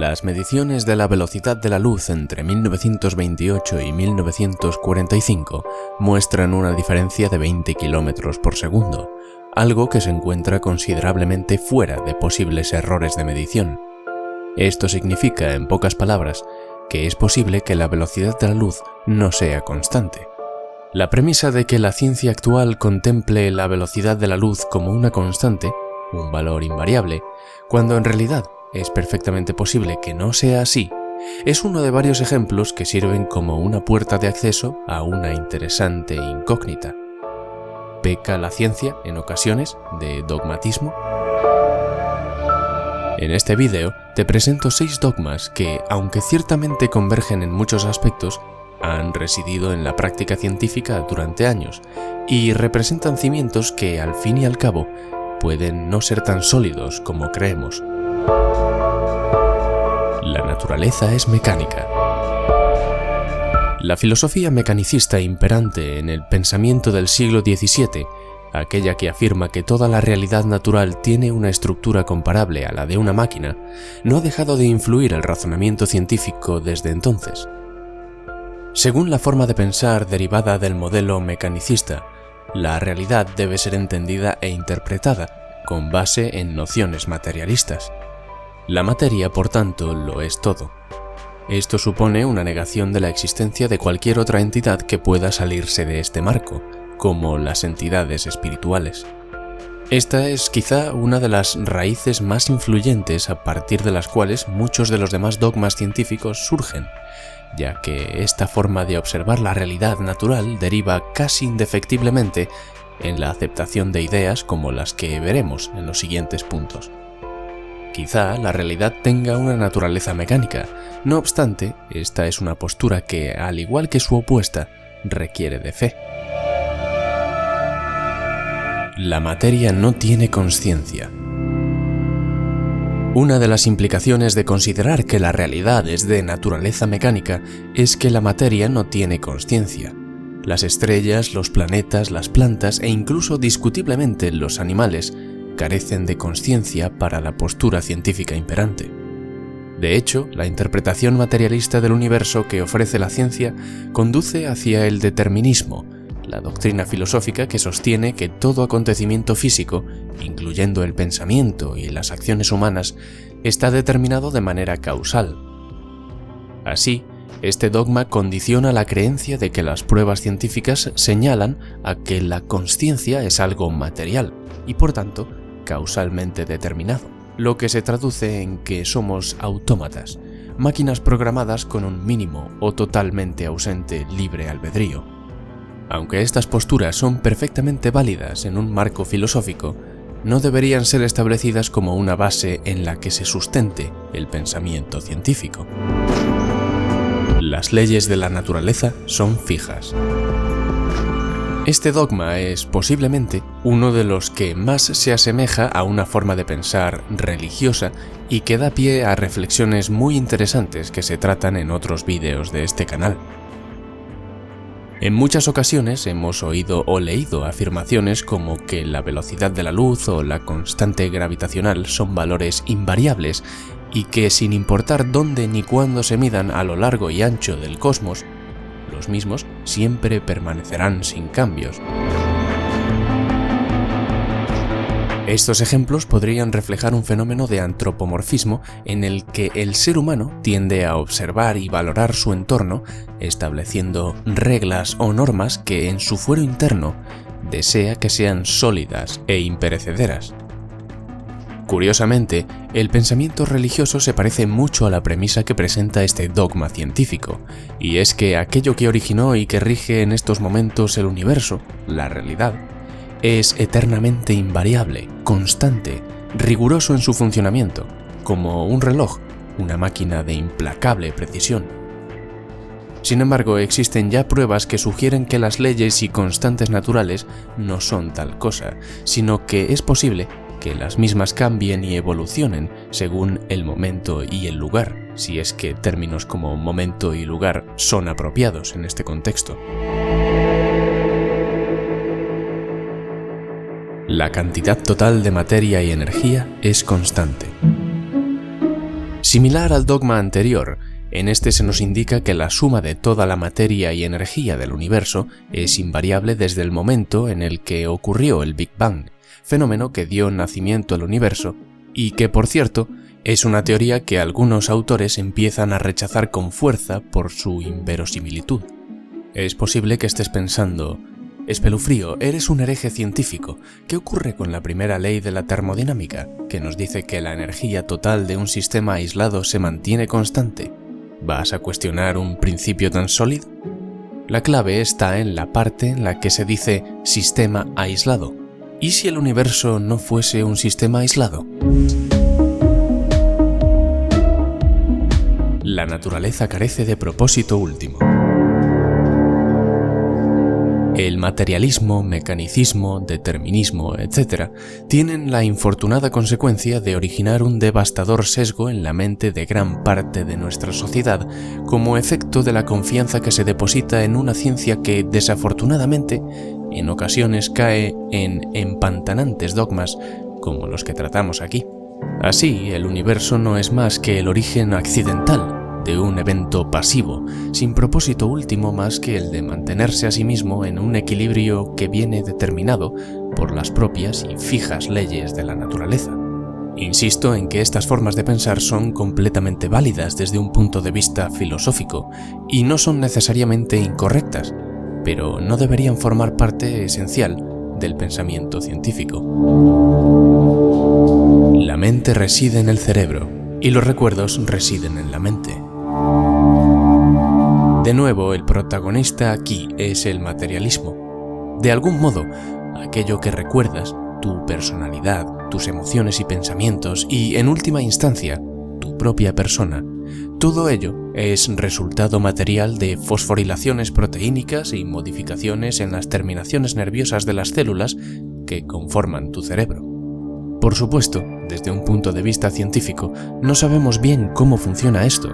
Las mediciones de la velocidad de la luz entre 1928 y 1945 muestran una diferencia de 20 km por segundo, algo que se encuentra considerablemente fuera de posibles errores de medición. Esto significa, en pocas palabras, que es posible que la velocidad de la luz no sea constante. La premisa de que la ciencia actual contemple la velocidad de la luz como una constante, un valor invariable, cuando en realidad es perfectamente posible que no sea así, es uno de varios ejemplos que sirven como una puerta de acceso a una interesante incógnita. ¿Peca la ciencia, en ocasiones, de dogmatismo? En este vídeo te presento 6 dogmas que, aunque ciertamente convergen en muchos aspectos, han residido en la práctica científica durante años y representan cimientos que, al fin y al cabo, pueden no ser tan sólidos como creemos. La naturaleza es mecánica. La filosofía mecanicista imperante en el pensamiento del siglo XVII, aquella que afirma que toda la realidad natural tiene una estructura comparable a la de una máquina, no ha dejado de influir el razonamiento científico desde entonces. Según la forma de pensar derivada del modelo mecanicista, la realidad debe ser entendida e interpretada con base en nociones materialistas. La materia, por tanto, lo es todo. Esto supone una negación de la existencia de cualquier otra entidad que pueda salirse de este marco, como las entidades espirituales. Esta es quizá una de las raíces más influyentes a partir de las cuales muchos de los demás dogmas científicos surgen, ya que esta forma de observar la realidad natural deriva casi indefectiblemente en la aceptación de ideas como las que veremos en los siguientes puntos. Quizá la realidad tenga una naturaleza mecánica, no obstante, esta es una postura que, al igual que su opuesta, requiere de fe. La materia no tiene consciencia. Una de las implicaciones de considerar que la realidad es de naturaleza mecánica es que la materia no tiene consciencia. Las estrellas, los planetas, las plantas e incluso discutiblemente los animales carecen de consciencia para la postura científica imperante. De hecho, la interpretación materialista del universo que ofrece la ciencia conduce hacia el determinismo, la doctrina filosófica que sostiene que todo acontecimiento físico, incluyendo el pensamiento y las acciones humanas, está determinado de manera causal. Así, este dogma condiciona la creencia de que las pruebas científicas señalan a que la consciencia es algo material y, por tanto, causalmente determinado, lo que se traduce en que somos autómatas, máquinas programadas con un mínimo o totalmente ausente libre albedrío. Aunque estas posturas son perfectamente válidas en un marco filosófico, no deberían ser establecidas como una base en la que se sustente el pensamiento científico. Las leyes de la naturaleza son fijas. Este dogma es, posiblemente, uno de los que más se asemeja a una forma de pensar religiosa y que da pie a reflexiones muy interesantes que se tratan en otros vídeos de este canal. En muchas ocasiones hemos oído o leído afirmaciones como que la velocidad de la luz o la constante gravitacional son valores invariables y que, sin importar dónde ni cuándo se midan a lo largo y ancho del cosmos, los mismos siempre permanecerán sin cambios. Estos ejemplos podrían reflejar un fenómeno de antropomorfismo en el que el ser humano tiende a observar y valorar su entorno, estableciendo reglas o normas que en su fuero interno desea que sean sólidas e imperecederas. Curiosamente, el pensamiento religioso se parece mucho a la premisa que presenta este dogma científico, y es que aquello que originó y que rige en estos momentos el universo, la realidad, es eternamente invariable, constante, riguroso en su funcionamiento, como un reloj, una máquina de implacable precisión. Sin embargo, existen ya pruebas que sugieren que las leyes y constantes naturales no son tal cosa, sino que es posible que las mismas cambien y evolucionen según el momento y el lugar, si es que términos como momento y lugar son apropiados en este contexto. La cantidad total de materia y energía es constante. Similar al dogma anterior, en este se nos indica que la suma de toda la materia y energía del universo es invariable desde el momento en el que ocurrió el Big Bang, fenómeno que dio nacimiento al universo y que, por cierto, es una teoría que algunos autores empiezan a rechazar con fuerza por su inverosimilitud. Es posible que estés pensando: Espelufrío, eres un hereje científico. ¿Qué ocurre con la primera ley de la termodinámica, que nos dice que la energía total de un sistema aislado se mantiene constante? ¿Vas a cuestionar un principio tan sólido? La clave está en la parte en la que se dice sistema aislado. ¿Y si el universo no fuese un sistema aislado? La naturaleza carece de propósito último. El materialismo, mecanicismo, determinismo, etc., tienen la infortunada consecuencia de originar un devastador sesgo en la mente de gran parte de nuestra sociedad como efecto de la confianza que se deposita en una ciencia que, desafortunadamente, en ocasiones cae en empantanantes dogmas como los que tratamos aquí. Así, el universo no es más que el origen accidental de un evento pasivo, sin propósito último más que el de mantenerse a sí mismo en un equilibrio que viene determinado por las propias y fijas leyes de la naturaleza. Insisto en que estas formas de pensar son completamente válidas desde un punto de vista filosófico y no son necesariamente incorrectas, pero no deberían formar parte esencial del pensamiento científico. La mente reside en el cerebro y los recuerdos residen en la mente. De nuevo, el protagonista aquí es el materialismo. De algún modo, aquello que recuerdas, tu personalidad, tus emociones y pensamientos y, en última instancia, tu propia persona, todo ello es resultado material de fosforilaciones proteínicas y modificaciones en las terminaciones nerviosas de las células que conforman tu cerebro. Por supuesto, desde un punto de vista científico, no sabemos bien cómo funciona esto,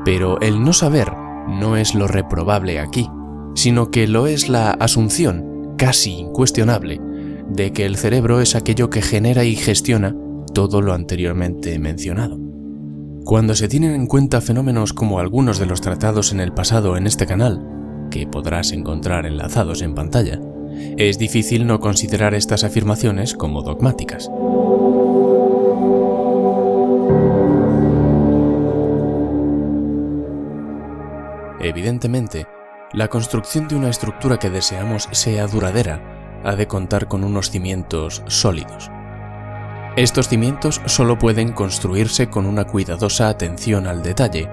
pero el no saber no es lo reprobable aquí, sino que lo es la asunción, casi incuestionable, de que el cerebro es aquello que genera y gestiona todo lo anteriormente mencionado. Cuando se tienen en cuenta fenómenos como algunos de los tratados en el pasado en este canal, que podrás encontrar enlazados en pantalla, es difícil no considerar estas afirmaciones como dogmáticas. Evidentemente, la construcción de una estructura que deseamos sea duradera ha de contar con unos cimientos sólidos. Estos cimientos solo pueden construirse con una cuidadosa atención al detalle,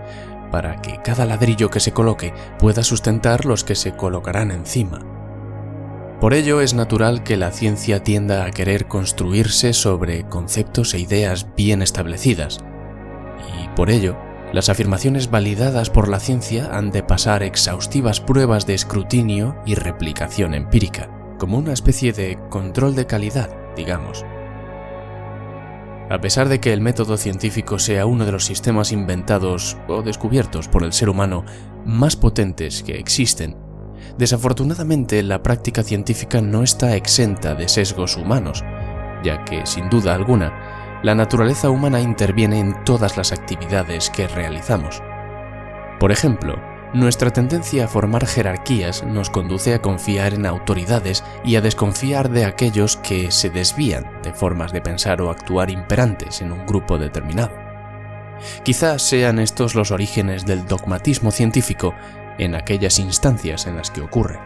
para que cada ladrillo que se coloque pueda sustentar los que se colocarán encima. Por ello es natural que la ciencia tienda a querer construirse sobre conceptos e ideas bien establecidas, y por ello, las afirmaciones validadas por la ciencia han de pasar exhaustivas pruebas de escrutinio y replicación empírica, como una especie de control de calidad, digamos. A pesar de que el método científico sea uno de los sistemas inventados o descubiertos por el ser humano más potentes que existen, desafortunadamente la práctica científica no está exenta de sesgos humanos, ya que, sin duda alguna, la naturaleza humana interviene en todas las actividades que realizamos. Por ejemplo, nuestra tendencia a formar jerarquías nos conduce a confiar en autoridades y a desconfiar de aquellos que se desvían de formas de pensar o actuar imperantes en un grupo determinado. Quizás sean estos los orígenes del dogmatismo científico en aquellas instancias en las que ocurre.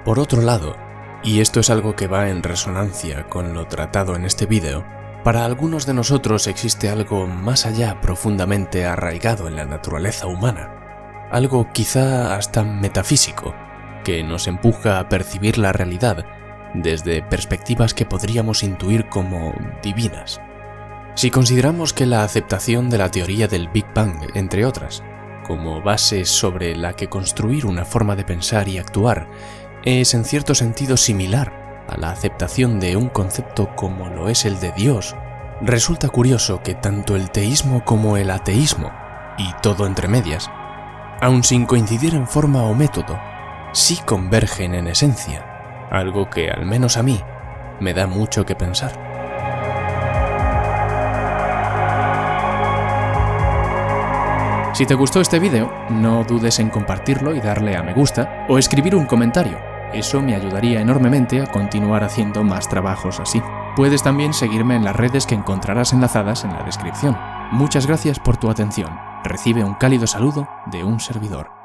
Por otro lado, y esto es algo que va en resonancia con lo tratado en este vídeo, para algunos de nosotros existe algo más allá profundamente arraigado en la naturaleza humana, algo quizá hasta metafísico, que nos empuja a percibir la realidad desde perspectivas que podríamos intuir como divinas. Si consideramos que la aceptación de la teoría del Big Bang, entre otras, como base sobre la que construir una forma de pensar y actuar, es en cierto sentido similar a la aceptación de un concepto como lo es el de Dios, resulta curioso que tanto el teísmo como el ateísmo, y todo entre medias, aun sin coincidir en forma o método, sí convergen en esencia, algo que al menos a mí me da mucho que pensar. Si te gustó este vídeo, no dudes en compartirlo y darle a me gusta o escribir un comentario. Eso me ayudaría enormemente a continuar haciendo más trabajos así. Puedes también seguirme en las redes que encontrarás enlazadas en la descripción. Muchas gracias por tu atención. Recibe un cálido saludo de un servidor.